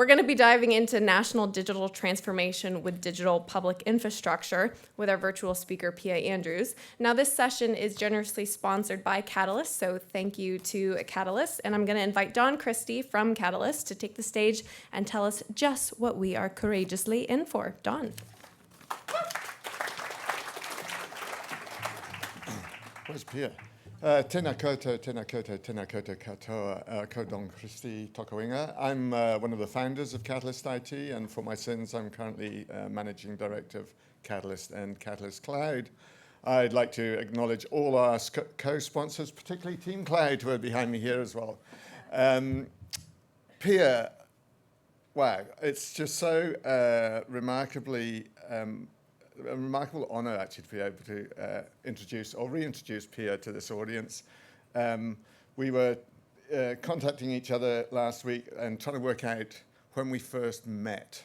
We're going to be diving into national digital transformation with digital public infrastructure with our virtual speaker, Pia Andrews. Now, this session is generously sponsored by Catalyst, so thank you to Catalyst. And I'm going to invite Don Christie from Catalyst to take the stage and tell us just what we are courageously in for. Don. Where's Pia? Tēnā koutou, tēnā koutou, tēnā koutou katoa, ko Don Christie Tokoinga. I'm one of the founders of Catalyst IT, and for my sins, I'm currently Managing Director of Catalyst and Catalyst Cloud. I'd like to acknowledge all our co-sponsors, particularly Team Cloud, who are behind me here as well. Pia, wow, it's just so remarkably a remarkable honour actually to be able to introduce or reintroduce Pia to this audience. We were contacting each other last week and trying to work out when we first met,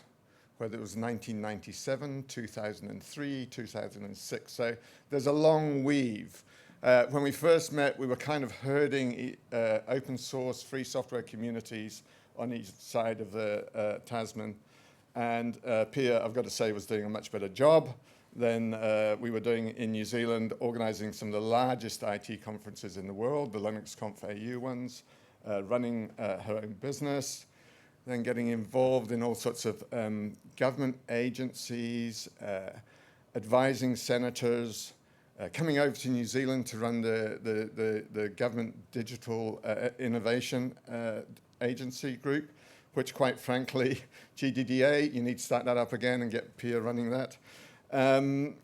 whether it was 1997, 2003, 2006. So there's a long weave. When we first met, we were kind of herding open source free software communities on each side of the Tasman. And Pia, I've got to say, was doing a much better job than we were doing in New Zealand, organising some of the largest IT conferences in the world, the LinuxConf AU ones, running her own business, then getting involved in all sorts of government agencies, advising senators, coming over to New Zealand to run the government digital innovation agency group, which quite frankly, GDDA, you need to start that up again and get Pia running that. And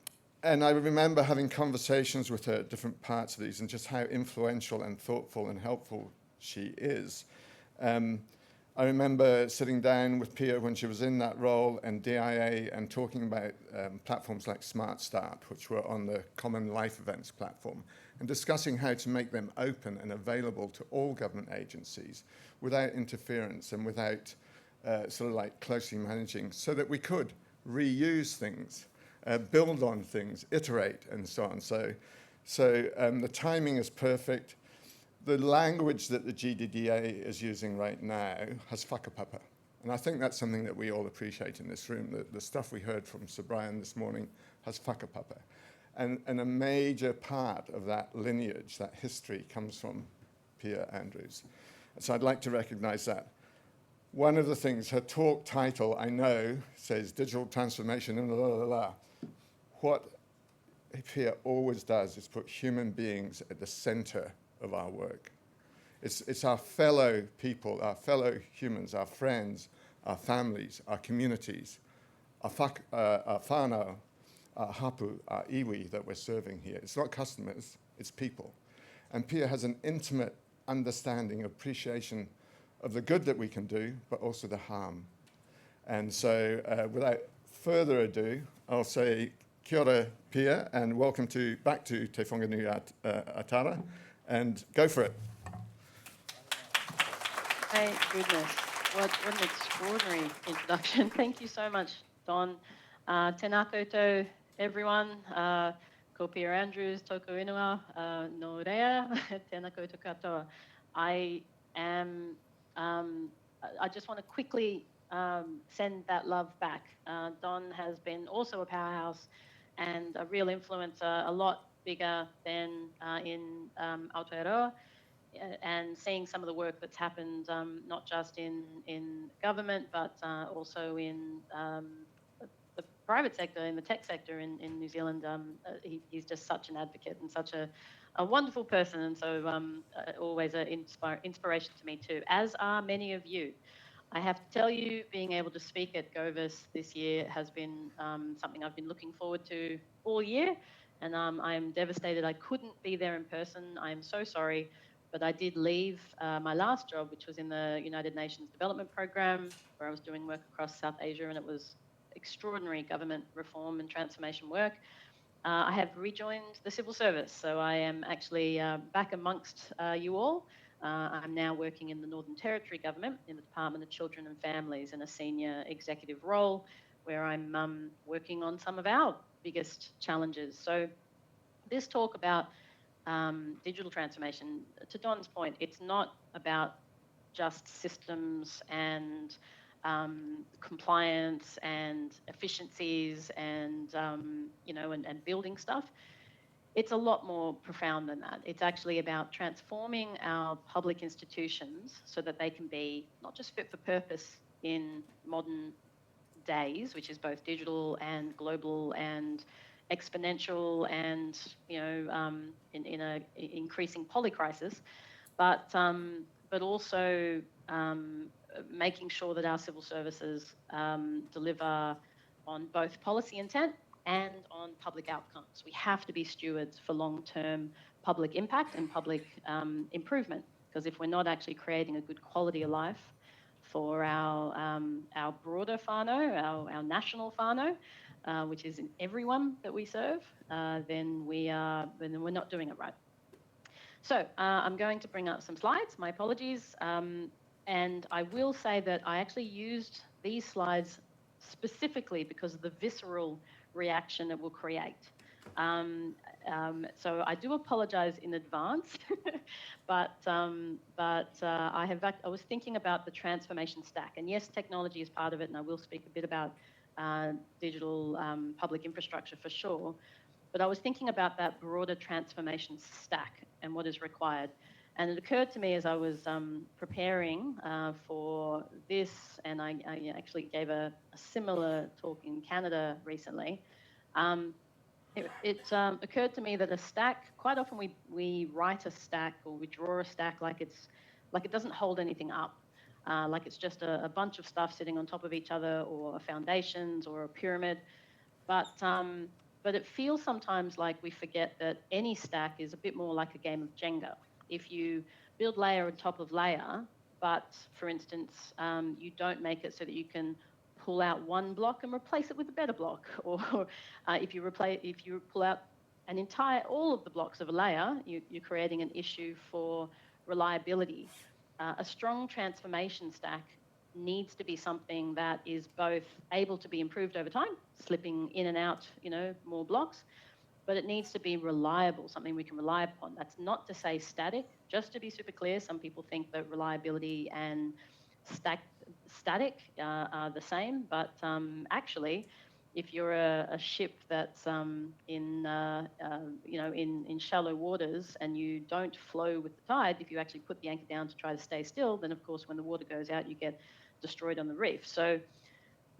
I remember having conversations with her at different parts of these and just how influential and thoughtful and helpful she is. I remember sitting down with Pia when she was in that role and DIA and talking about platforms like Smart Start, which were on the Common Life Events platform, and discussing how to make them open and available to all government agencies without interference and without sort of like closely managing, so that we could reuse things, build on things, iterate, and so on. So the timing is perfect. The language that the GDDA is using right now has whakapapa. And I think that's something that we all appreciate in this room. The stuff we heard from Sir Brian this morning has whakapapa. And a major part of that lineage, that history, comes from Pia Andrews. So I'd like to recognize that. One of the things, her talk title, I know, says digital transformation and blah, blah, blah. What Pia always does is put human beings at the center of our work. It's our fellow people, our fellow humans, our friends, our families, our communities, our whānau, our hapu, our iwi that we're serving here. It's not customers, it's people. And Pia has an intimate understanding, appreciation of the good that we can do, but also the harm. And so without further ado, I'll say kia ora, Pia, and welcome back to Te Whanganui Atara, and go for it. My goodness, what an extraordinary introduction. Thank you so much, Don. Tēnā koutou, everyone. Ko Pia Andrews, tōku inua, no rea, tēnā koutou katoa. I just want to quickly send that love back. Don has been also a powerhouse and a real influencer, a lot bigger than in Aotearoa, and seeing some of the work that's happened, not just in government, but also in the private sector, in the tech sector in New Zealand. He's just such an advocate and such a wonderful person, and so always an inspiration to me too, as are many of you. I have to tell you, being able to speak at Govis this year has been something I've been looking forward to all year, and I am devastated I couldn't be there in person. I am so sorry, but I did leave my last job, which was in the United Nations Development Program, where I was doing work across South Asia, and it was extraordinary government reform and transformation work. I have rejoined the civil service, so I am actually back amongst you all. I'm now working in the Northern Territory government in the Department of Children and Families in a senior executive role, where I'm working on some of our biggest challenges. So this talk about digital transformation, to Don's point, it's not about just systems and compliance and efficiencies and, and building stuff. It's a lot more profound than that. It's actually about transforming our public institutions so that they can be not just fit for purpose in modern days, which is both digital and global and exponential and, in a increasing polycrisis, but also making sure that our civil services deliver on both policy intent and on public outcomes. We have to be stewards for long-term public impact and public improvement, because if we're not actually creating a good quality of life for our broader whānau, our national whānau, which is in everyone that we serve, then we're not doing it right. So I'm going to bring up some slides. My apologies. And I will say that I actually used these slides specifically because of the visceral reaction it will create. So I do apologize in advance, but I was thinking about the transformation stack. And yes, technology is part of it, and I will speak a bit about digital public infrastructure for sure. But I was thinking about that broader transformation stack and what is required. And it occurred to me as I was preparing for this, and I actually gave a similar talk in Canada recently. It occurred to me that a stack, quite often we write a stack or we draw a stack like it doesn't hold anything up, like it's just a bunch of stuff sitting on top of each other, or foundations or a pyramid. But it feels sometimes like we forget that any stack is a bit more like a game of Jenga. If you build layer on top of layer, but for instance, you don't make it so that you can pull out one block and replace it with a better block, or if you pull out all of the blocks of a layer, you're creating an issue for reliability. A strong transformation stack needs to be something that is both able to be improved over time, slipping in and out, more blocks, but it needs to be reliable, something we can rely upon. That's not to say static. Just to be super clear, some people think that reliability and static are the same, but actually, if you're a ship that's in shallow waters and you don't flow with the tide, if you actually put the anchor down to try to stay still, then of course when the water goes out, you get destroyed on the reef. So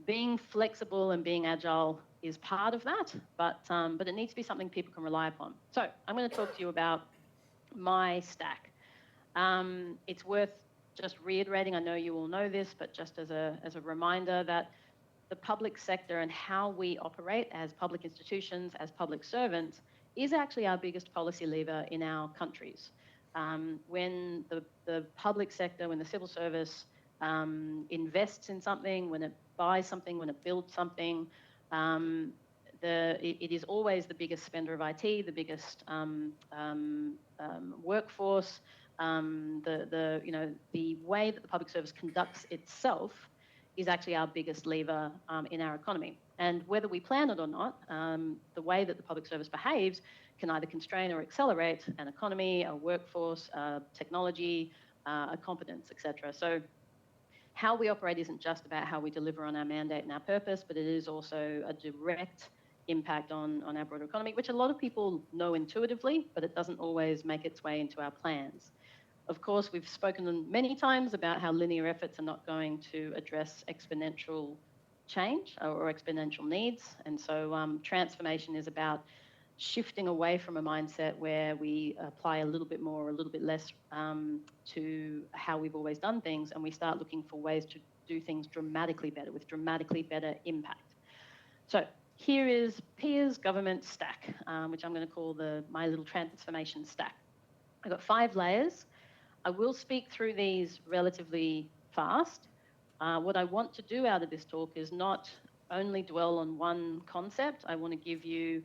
being flexible and being agile is part of that, but it needs to be something people can rely upon. So I'm going to talk to you about my stack. It's worth just reiterating, I know you all know this, but just as a reminder that the public sector and how we operate as public institutions, as public servants, is actually our biggest policy lever in our countries. When the public sector, when the civil service invests in something, when it buys something, when it builds something, it is always the biggest spender of IT, the biggest workforce. The way that the public service conducts itself is actually our biggest lever in our economy. And whether we plan it or not, the way that the public service behaves can either constrain or accelerate an economy, a workforce, technology, a competence, etc. So how we operate isn't just about how we deliver on our mandate and our purpose, but it is also a direct impact on our broader economy, which a lot of people know intuitively, but it doesn't always make its way into our plans. Of course, we've spoken many times about how linear efforts are not going to address exponential change or exponential needs. And so transformation is about shifting away from a mindset where we apply a little bit more or a little bit less to how we've always done things, and we start looking for ways to do things dramatically better, with dramatically better impact. So here is Pia's government stack, which I'm going to call my little transformation stack. I've got 5 layers. I will speak through these relatively fast. What I want to do out of this talk is not only dwell on one concept. I want to give you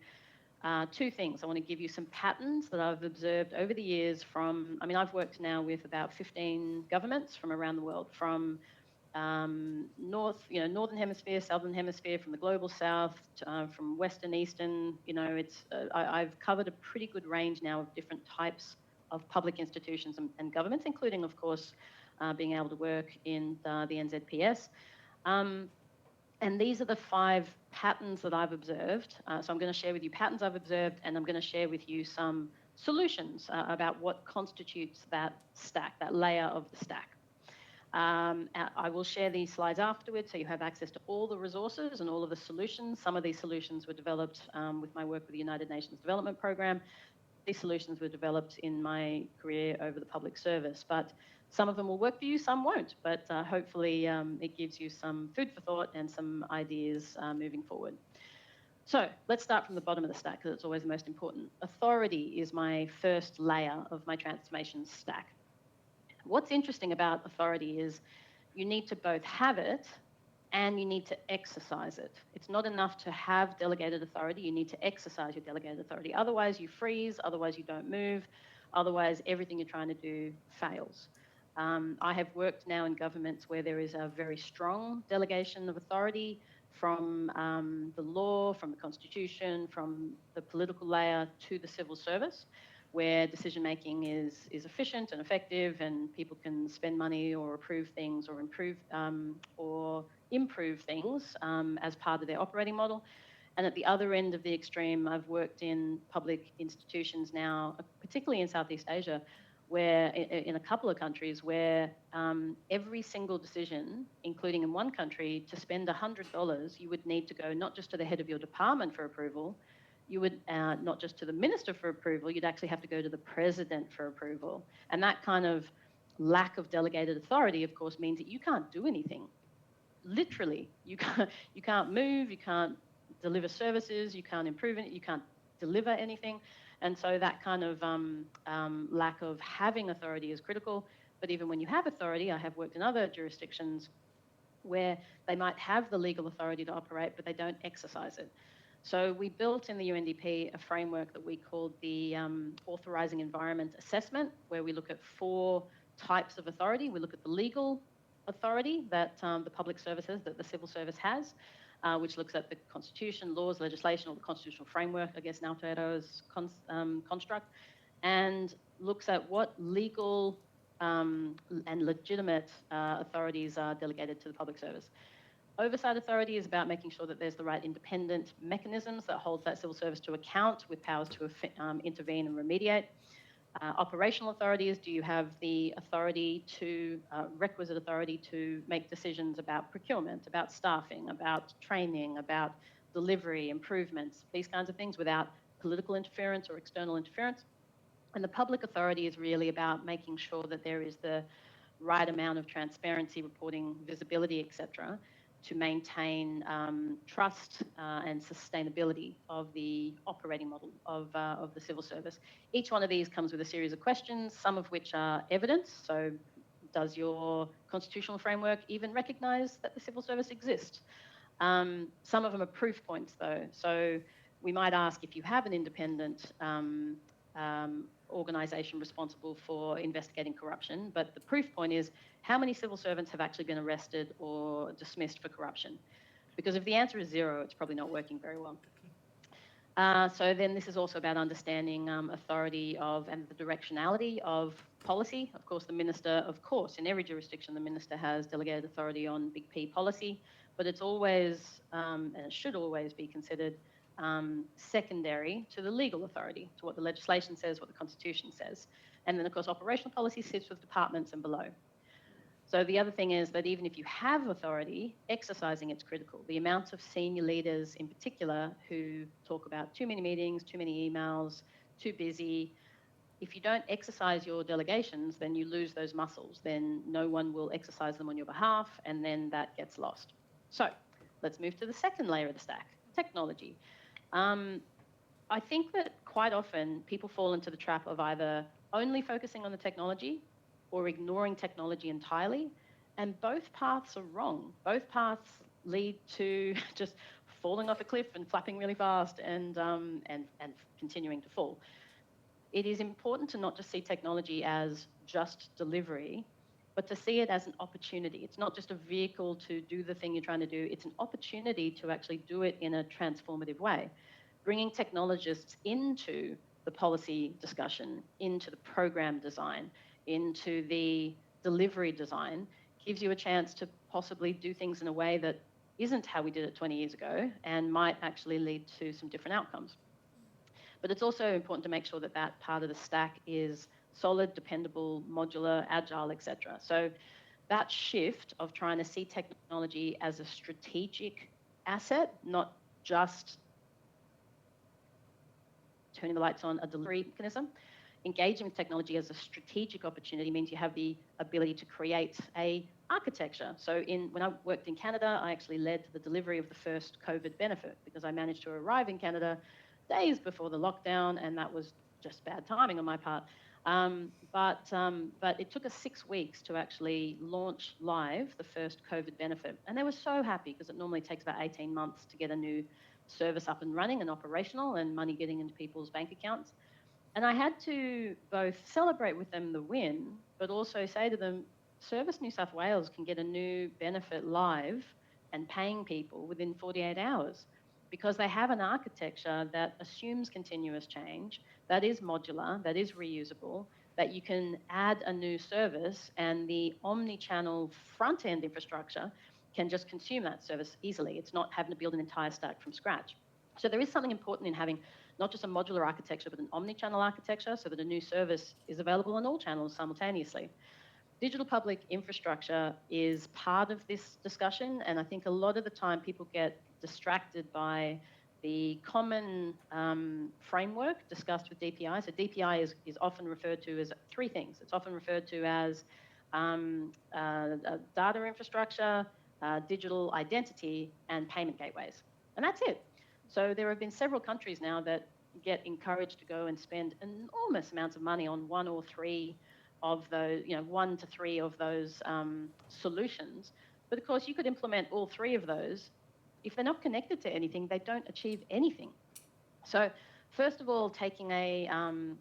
2 things. I want to give you some patterns that I've observed over the years I've worked now with about 15 governments from around the world, from Northern Hemisphere, Southern Hemisphere, from the global South, from Western, Eastern. I've covered a pretty good range now of different types of public institutions and governments, including, of course, being able to work in the NZPS. And these are the 5 patterns that I've observed. So I'm going to share with you patterns I've observed, and I'm going to share with you some solutions about what constitutes that stack, that layer of the stack. I will share these slides afterwards so you have access to all the resources and all of the solutions. Some of these solutions were developed with my work with the United Nations Development Programme. These solutions were developed in my career over the public service, but some of them will work for you, some won't, but hopefully it gives you some food for thought and some ideas moving forward. So let's start from the bottom of the stack because it's always the most important. Authority is my first layer of my transformation stack. What's interesting about authority is you need to both have it and you need to exercise it. It's not enough to have delegated authority, you need to exercise your delegated authority. Otherwise you freeze, otherwise you don't move, otherwise everything you're trying to do fails. I have worked now in governments where there is a very strong delegation of authority from the law, from the constitution, from the political layer to the civil service, where decision making is efficient and effective, and people can spend money or approve things or improve things as part of their operating model. And at the other end of the extreme, I've worked in public institutions now, particularly in Southeast Asia, where in a couple of countries where every single decision, including in one country, to spend $100, you would need to go not just to the head of your department for approval, you would not just to the minister for approval, you'd actually have to go to the president for approval. And that kind of lack of delegated authority, of course, means that you can't do anything. Literally, you can't move, you can't deliver services, you can't improve it, you can't deliver anything. And so that kind of lack of having authority is critical. But even when you have authority, I have worked in other jurisdictions where they might have the legal authority to operate, but they don't exercise it. So we built in the UNDP a framework that we called the Authorising Environment Assessment, where we look at 4 types of authority. We look at the legal authority that the public services, that the civil service has, which looks at the constitution, laws, legislation, or the constitutional framework, I guess, in Aotearoa's construct, and looks at what legal and legitimate authorities are delegated to the public service. Oversight authority is about making sure that there's the right independent mechanisms that hold that civil service to account with powers to intervene and remediate. Operational authority is, do you have the authority to, requisite authority to make decisions about procurement, about staffing, about training, about delivery, improvements, these kinds of things without political interference or external interference. And the public authority is really about making sure that there is the right amount of transparency, reporting, visibility, etc., to maintain trust and sustainability of the operating model of the civil service. Each one of these comes with a series of questions, some of which are evidence. So does your constitutional framework even recognise that the civil service exists? Some of them are proof points, though. So we might ask, if you have an independent organisation responsible for investigating corruption, but the proof point is how many civil servants have actually been arrested or dismissed for corruption? Because if the answer is 0, it's probably not working very well. So then this is also about understanding authority of and the directionality of policy. Of course, the minister, in every jurisdiction, the minister has delegated authority on big P policy, but it's always, and it should always be considered secondary to the legal authority, to what the legislation says, what the constitution says. And then, of course, operational policy sits with departments and below. So the other thing is that even if you have authority, exercising it's critical. The amount of senior leaders in particular who talk about too many meetings, too many emails, too busy, if you don't exercise your delegations, then you lose those muscles. Then no one will exercise them on your behalf, and then that gets lost. So let's move to the second layer of the stack, technology. I think that quite often people fall into the trap of either only focusing on the technology or ignoring technology entirely, and both paths are wrong. Both paths lead to just falling off a cliff and flapping really fast and continuing to fall. It is important to not just see technology as just delivery, but to see it as an opportunity. It's not just a vehicle to do the thing you're trying to do, it's an opportunity to actually do it in a transformative way. Bringing technologists into the policy discussion, into the program design, into the delivery design gives you a chance to possibly do things in a way that isn't how we did it 20 years ago and might actually lead to some different outcomes. But it's also important to make sure that that part of the stack is solid, dependable, modular, agile, etc. So that shift of trying to see technology as a strategic asset, not just turning the lights on, a delivery mechanism. Engaging with technology as a strategic opportunity means you have the ability to create a architecture. So when I worked in Canada, I actually led the delivery of the first COVID benefit because I managed to arrive in Canada days before the lockdown, and that was just bad timing on my part. But it took us 6 weeks to actually launch live the first COVID benefit. And they were so happy because it normally takes about 18 months to get a new service up and running and operational and money getting into people's bank accounts. And I had to both celebrate with them the win, but also say to them, Service New South Wales can get a new benefit live and paying people within 48 hours because they have an architecture that assumes continuous change, that is modular, that is reusable, that you can add a new service and the omni-channel front-end infrastructure can just consume that service easily. It's not having to build an entire stack from scratch. So there is something important in having not just a modular architecture, but an omni-channel architecture so that a new service is available on all channels simultaneously. Digital public infrastructure is part of this discussion, and I think a lot of the time people get distracted by the common framework discussed with DPI. So DPI is often referred to as 3 things. It's often referred to as data infrastructure, digital identity, and payment gateways. And that's it. So there have been several countries now that get encouraged to go and spend enormous amounts of money on 1 or 3 of those, 1 to 3 of those solutions. But of course, you could implement all 3 of those. If they're not connected to anything, they don't achieve anything. So first of all, taking a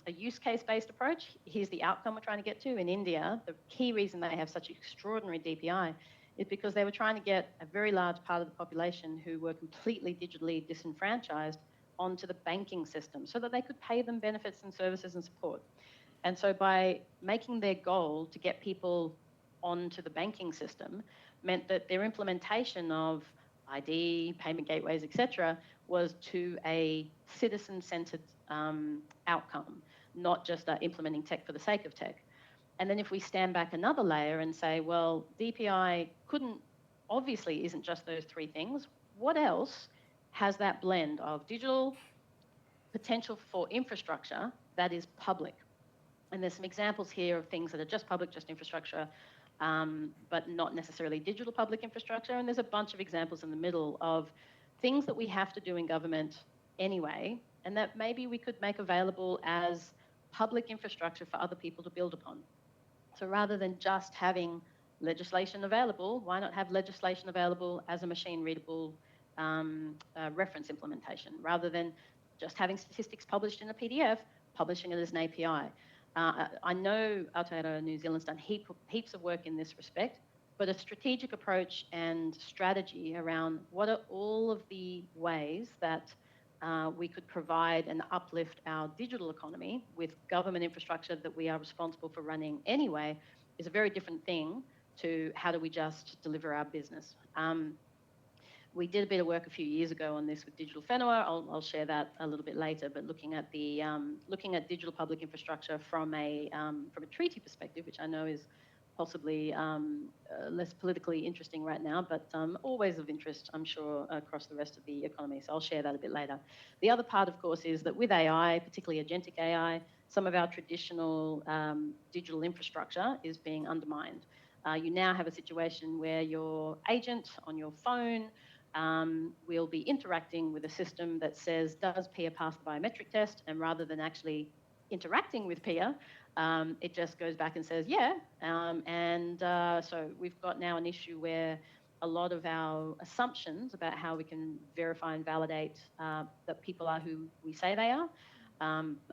use case-based approach, here's the outcome we're trying to get to. In India, the key reason they have such extraordinary DPI is because they were trying to get a very large part of the population who were completely digitally disenfranchised onto the banking system so that they could pay them benefits and services and support. And so by making their goal to get people onto the banking system meant that their implementation of ID, payment gateways, etc., was to a citizen-centered outcome, not just implementing tech for the sake of tech. And then if we stand back another layer and say, well, DPI obviously isn't just those 3 things. What else has that blend of digital potential for infrastructure that is public? And there's some examples here of things that are just public, just infrastructure, but not necessarily digital public infrastructure. And there's a bunch of examples in the middle of things that we have to do in government anyway, and that maybe we could make available as public infrastructure for other people to build upon. So rather than just having legislation available, why not have legislation available as a machine-readable reference implementation, rather than just having statistics published in a PDF, publishing it as an API. I know Aotearoa New Zealand's done heaps of work in this respect, but a strategic approach and strategy around what are all of the ways that we could provide and uplift our digital economy with government infrastructure that we are responsible for running anyway is a very different thing to how do we just deliver our business. We did a bit of work a few years ago on this with Digital Whenua. I'll share that a little bit later. But looking at digital public infrastructure from a treaty perspective, which I know is possibly less politically interesting right now, but always of interest, I'm sure, across the rest of the economy. So I'll share that a bit later. The other part, of course, is that with AI, particularly agentic AI, some of our traditional digital infrastructure is being undermined. You now have a situation where your agent on your phone will be interacting with a system that says, does Pia pass the biometric test? And rather than actually interacting with Pia, it just goes back and says, yeah. So we've got now an issue where a lot of our assumptions about how we can verify and validate that people are who we say they are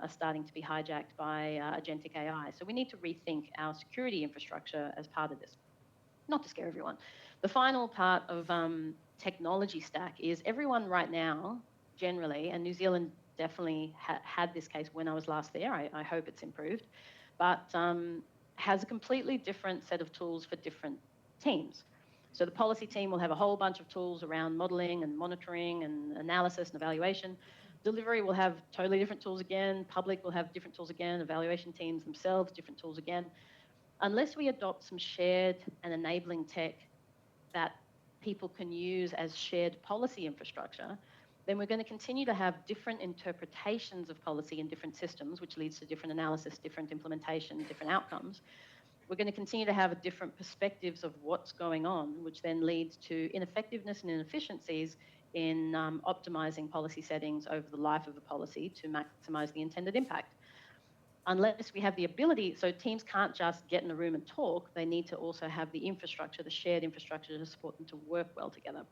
starting to be hijacked by agentic AI. So we need to rethink our security infrastructure as part of this, not to scare everyone. The final part of technology stack is everyone right now, generally, and New Zealand definitely had this case when I was last there. I hope it's improved, but has a completely different set of tools for different teams. So the policy team will have a whole bunch of tools around modelling and monitoring and analysis and evaluation. Delivery will have totally different tools again. Public will have different tools again. Evaluation teams themselves, different tools again. Unless we adopt some shared and enabling tech that people can use as shared policy infrastructure, then we're going to continue to have different interpretations of policy in different systems, which leads to different analysis, different implementation, different outcomes. We're going to continue to have different perspectives of what's going on, which then leads to ineffectiveness and inefficiencies in optimizing policy settings over the life of a policy to maximize the intended impact. Unless we have the ability, so teams can't just get in a room and talk, they need to also have the infrastructure, the shared infrastructure to support them to work well together.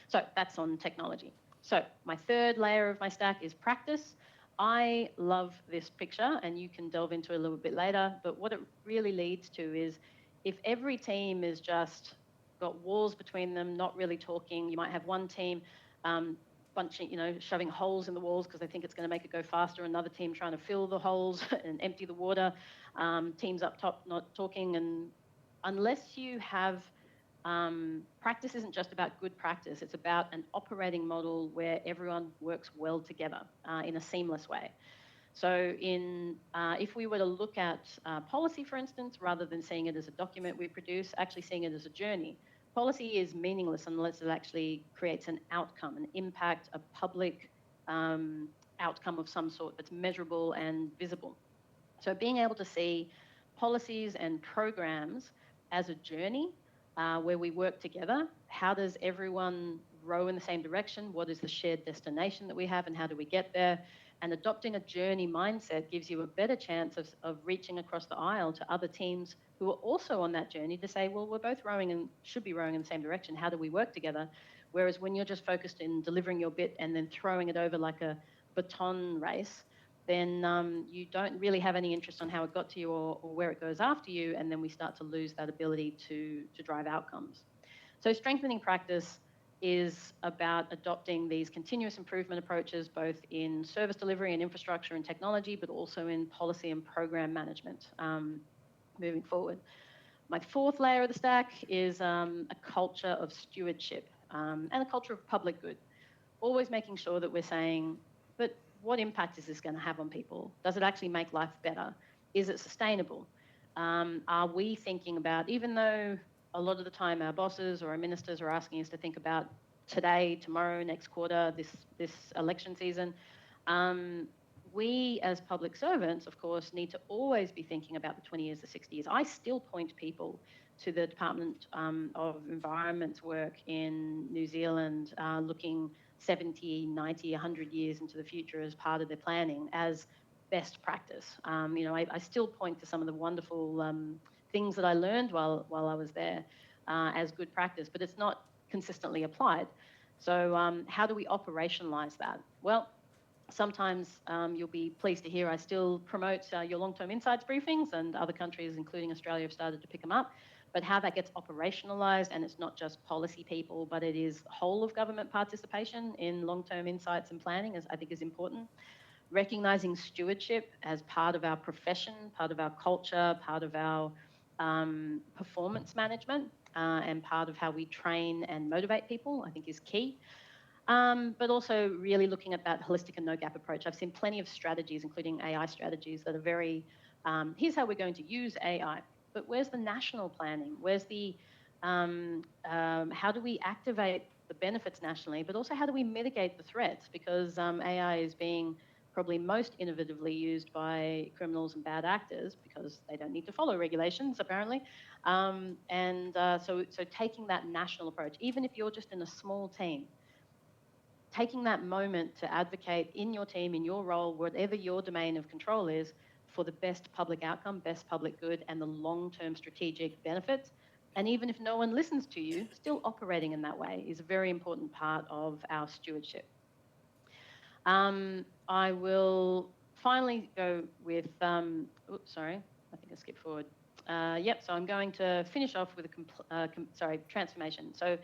So that's on technology. So my third layer of my stack is practice. I love this picture, and you can delve into it a little bit later, but what it really leads to is if every team is just got walls between them, not really talking, you might have one team bunching, shoving holes in the walls because they think it's going to make it go faster, another team trying to fill the holes and empty the water, teams up top not talking, and unless you have practice isn't just about good practice, it's about an operating model where everyone works well together in a seamless way. So if we were to look at policy, for instance, rather than seeing it as a document we produce, actually seeing it as a journey. Policy is meaningless unless it actually creates an outcome, an impact, a public outcome of some sort that's measurable and visible. So being able to see policies and programs as a journey where we work together. How does everyone row in the same direction? What is the shared destination that we have, and how do we get there? And adopting a journey mindset gives you a better chance of reaching across the aisle to other teams who are also on that journey to say, well, we're both rowing and should be rowing in the same direction. How do we work together? Whereas when you're just focused in delivering your bit and then throwing it over like a baton race, then you don't really have any interest on how it got to you or where it goes after you, and then we start to lose that ability to drive outcomes. So strengthening practice is about adopting these continuous improvement approaches, both in service delivery and infrastructure and technology, but also in policy and program management moving forward. My fourth layer of the stack is a culture of stewardship and a culture of public good. Always making sure that we're saying, but what impact is this going to have on people? Does it actually make life better? Is it sustainable? Are we thinking about, even though a lot of the time our bosses or our ministers are asking us to think about today, tomorrow, next quarter, this election season, we as public servants, of course, need to always be thinking about the 20 years, the 60 years. I still point people to the Department of Environment's work in New Zealand, looking 70, 90, 100 years into the future as part of their planning as best practice. I still point to some of the wonderful things that I learned while I was there as good practice, but it's not consistently applied. So how do we operationalize that? Well, sometimes you'll be pleased to hear I still promote your long-term insights briefings, and other countries, including Australia, have started to pick them up. But how that gets operationalized, and it's not just policy people, but it is whole of government participation in long-term insights and planning, I think is important. Recognizing stewardship as part of our profession, part of our culture, part of our performance management, and part of how we train and motivate people, I think is key. But also really looking at that holistic and no-gap approach. I've seen plenty of strategies, including AI strategies, that are very, here's how we're going to use AI. But where's the national planning? Where's the, how do we activate the benefits nationally, but also how do we mitigate the threats? Because AI is being probably most innovatively used by criminals and bad actors because they don't need to follow regulations, apparently. So taking that national approach, even if you're just in a small team, taking that moment to advocate in your team, in your role, whatever your domain of control is, for the best public outcome, best public good, and the long-term strategic benefits. And even if no one listens to you, still operating in that way is a very important part of our stewardship. I will finally go with, oops, sorry, I think I skipped forward. So I'm going to finish off with transformation. So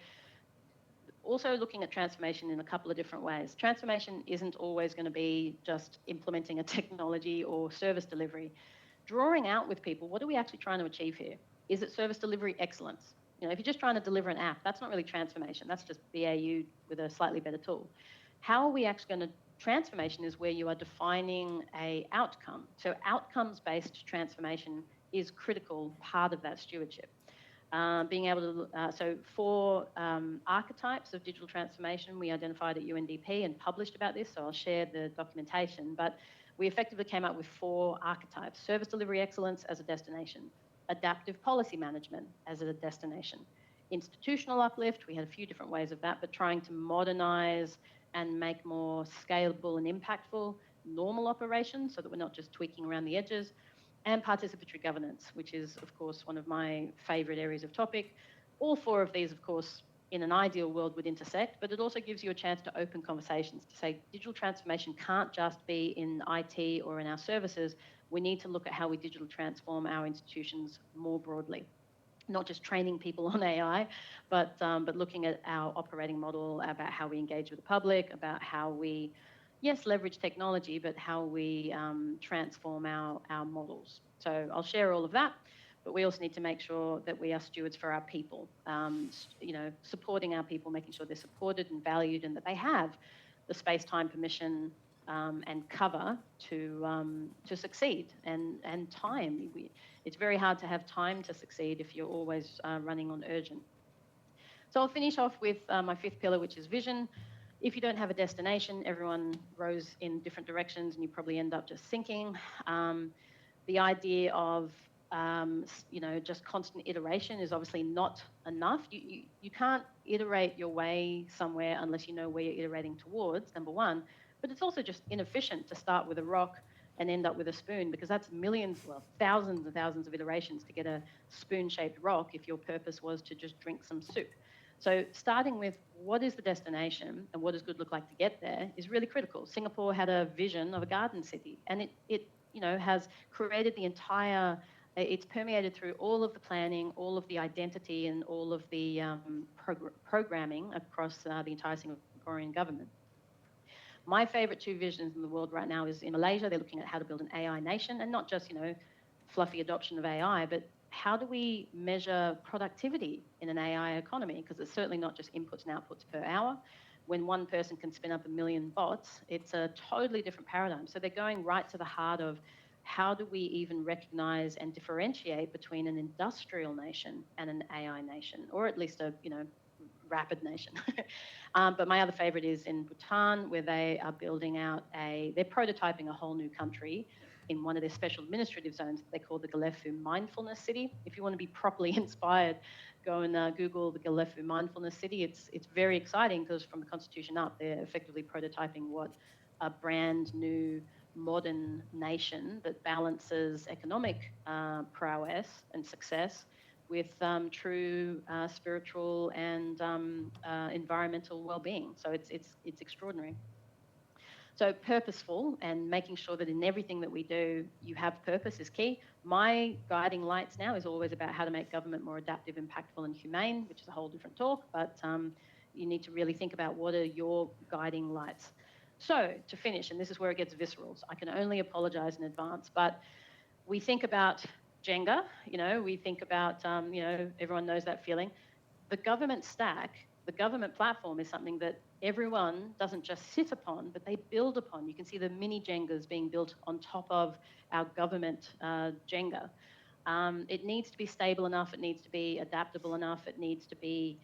also looking at transformation in a couple of different ways. Transformation isn't always going to be just implementing a technology or service delivery. Drawing out with people, what are we actually trying to achieve here? Is it service delivery excellence? You know, if you're just trying to deliver an app, that's not really transformation. That's just BAU with a slightly better tool. How are we actually going to transformation is where you are defining a outcome. So outcomes-based transformation is critical part of that stewardship. Being able to, so 4 archetypes of digital transformation we identified at UNDP and published about this, so I'll share the documentation, but we effectively came up with 4 archetypes: service delivery excellence as a destination, adaptive policy management as a destination, institutional uplift, we had a few different ways of that, but trying to modernize and make more scalable and impactful normal operations so that we're not just tweaking around the edges, and participatory governance, which is, of course, one of my favourite areas of topic. All 4 of these, of course, in an ideal world would intersect, but it also gives you a chance to open conversations, to say digital transformation can't just be in IT or in our services. We need to look at how we digital transform our institutions more broadly. Not just training people on AI, but looking at our operating model, about how we engage with the public, about how we, yes, leverage technology, but how we transform our models. So I'll share all of that, but we also need to make sure that we are stewards for our people, you know, supporting our people, making sure they're supported and valued and that they have the space, time, permission, and cover to succeed, and time. It's very hard to have time to succeed if you're always running on urgent. So I'll finish off with my 5th pillar, which is vision. If you don't have a destination, everyone rows in different directions and you probably end up just sinking. The idea of you know, just constant iteration is obviously not enough. You can't iterate your way somewhere unless you know where you're iterating towards, number one. But it's also just inefficient to start with a rock and end up with a spoon, because that's millions, well, thousands and thousands of iterations to get a spoon-shaped rock if your purpose was to just drink some soup. So starting with what is the destination and what does good look like to get there is really critical. Singapore had a vision of a garden city, and it you know, has created the entire, it's permeated through all of the planning, all of the identity, and all of the programming across the entire Singaporean government. My favourite 2 visions in the world right now is in Malaysia. They're looking at how to build an AI nation, and not just, you know, fluffy adoption of AI, but how do we measure productivity in an AI economy? Because it's certainly not just inputs and outputs per hour. When one person can spin up 1 million bots, it's a totally different paradigm. So they're going right to the heart of how do we even recognise and differentiate between an industrial nation and an AI nation, or at least a, you know, rapid nation. But my other favourite is in Bhutan, where they are building out they're prototyping a whole new country in one of their special administrative zones that they call the Galefu Mindfulness City. If you want to be properly inspired, go and Google the Galefu Mindfulness City. It's very exciting because from the Constitution up, they're effectively prototyping what a brand new modern nation that balances economic prowess and success with true spiritual and environmental well-being. So it's extraordinary. So purposeful and making sure that in everything that we do, you have purpose is key. My guiding lights now is always about how to make government more adaptive, impactful, and humane, which is a whole different talk, but you need to really think about what are your guiding lights. So to finish, and this is where it gets visceral, so I can only apologise in advance, but we think about Jenga, you know, we think about, you know, everyone knows that feeling. The government stack, the government platform is something that everyone doesn't just sit upon, but they build upon. You can see the mini Jengas being built on top of our government Jenga. It needs to be stable enough, it needs to be adaptable enough, it needs to be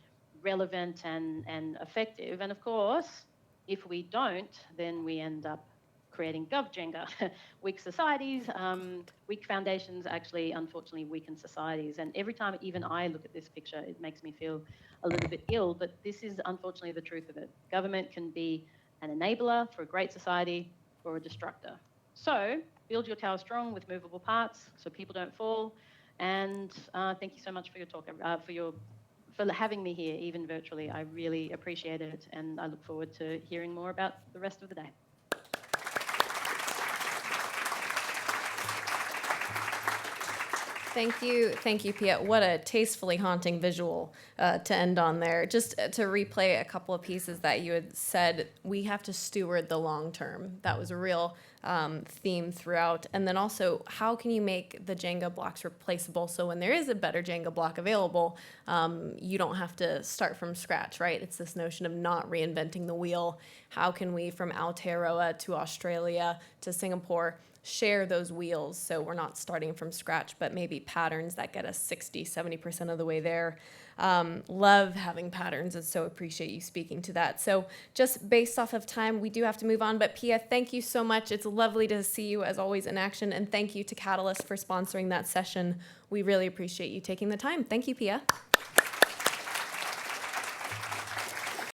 relevant and effective. And of course, if we don't, then we end up creating GovJenga. Weak societies, weak foundations actually, unfortunately, weaken societies. And every time even I look at this picture, it makes me feel a little bit ill, but this is unfortunately the truth of it. Government can be an enabler for a great society or a destructor. So build your tower strong with movable parts so people don't fall. And thank you so much for your talk, for having me here, even virtually. I really appreciate it, and I look forward to hearing more about the rest of the day. Thank you, Pia. What a tastefully haunting visual to end on there. Just to replay a couple of pieces that you had said, we have to steward the long term. That was a real theme throughout. And then also, how can you make the Jenga blocks replaceable so when there is a better Jenga block available, you don't have to start from scratch, right? It's this notion of not reinventing the wheel. How can we, from Aotearoa to Australia to Singapore, share those wheels so we're not starting from scratch, but maybe patterns that get us 60, 70% of the way there. Love having patterns and so appreciate you speaking to that. So just based off of time, we do have to move on. But Pia, thank you so much. It's lovely to see you as always in action. And thank you to Catalyst for sponsoring that session. We really appreciate you taking the time. Thank you, Pia.